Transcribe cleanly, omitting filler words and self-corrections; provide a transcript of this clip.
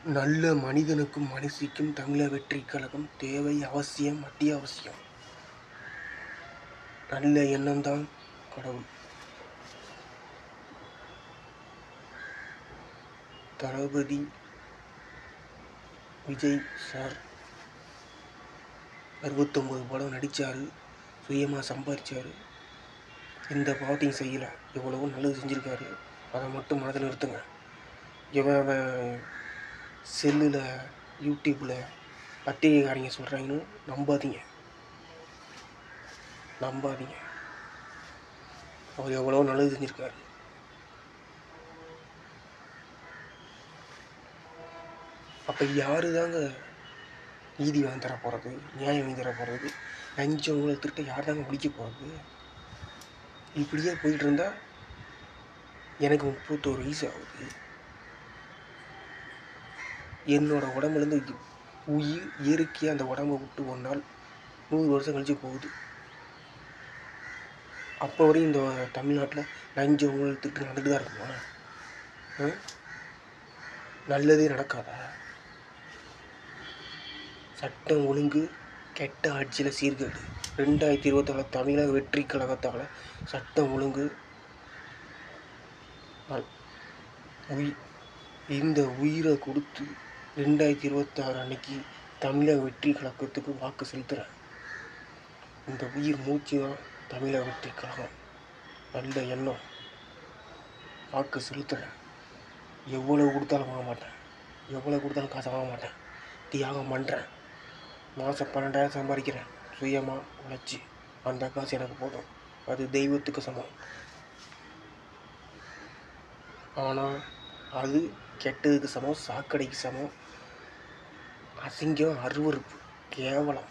நல்ல மனிதனுக்கும் மனுஷிக்கும் தமிழர் வெற்றிக் கழகம் தேவை, அவசியம், அத்தியாவசியம். நல்ல எண்ணம்தான் கடவுள். தளபதி விஜய் சார் 69 படம் நடித்தார், சுயமாக சம்பாதிச்சார், எந்த பாவத்தையும் செய்யலை, எவ்வளவோ நல்லது செஞ்சுருக்காரு. அதை மட்டும் மனதில் நிறுத்துங்க. இவன் செல்லில் யூடியூப்பில் பத்திரிகைக்காரங்க சொல்கிறாங்கன்னு நம்பாதீங்க. அவர் எவ்வளோ நல்லது செஞ்சுருக்காரு. அப்போ யாரு தாங்க நீதி வாங்கி தர போகிறது, நியாயம் வாங்கி தர போகிறது? லஞ்சம் ஊழல் திருட்ட யார் தாங்க முடிக்க போகிறது? இப்படியே போயிட்டு இருந்தால் எனக்கு 31 வயசு ஆகுது. என்னோடய உடம்புலேருந்து உயிர் இயற்கையாக அந்த உடம்பை விட்டு ஒரு நாள் 100 வருஷம் கழிச்சு போகுது. அப்போ வரையும் இந்த தமிழ்நாட்டில் லஞ்சம் ஊழல் திருட்டு நடந்துட்டு தான் இருக்குமா? நல்லதே நடக்காதா? சட்டம் ஒழுங்கு கெட்ட ஆட்சியில் சீர்கேடு. 2024 தமிழக வெற்றி கழகத்தால் சட்டம் ஒழுங்கு இந்த உயிரை கொடுத்து 2026 அன்னைக்கு தமிழக வெற்றி கழகத்துக்கு வாக்கு செலுத்துகிறேன். இந்த உயிர் மூச்சு தான் தமிழக வெற்றி கழகம். நல்ல எண்ணம், வாக்கு செலுத்துகிறேன். எவ்வளோ கொடுத்தாலும் வாங்க மாட்டேன், எவ்வளோ கொடுத்தாலும் காசை வாங்க மாட்டேன், தியாகம் பண்ணுறேன். மாதம் 12,000 சம்பாதிக்கிறேன் சுயமாக உழைச்சி. அந்த காசு எனக்கு போதும், அது தெய்வத்துக்கு சமம். ஆனால் அது கெட்டதுக்கு சமம், சாக்கடைக்கு சமம், அசிங்கம், அருவருப்பு, கேவலம்.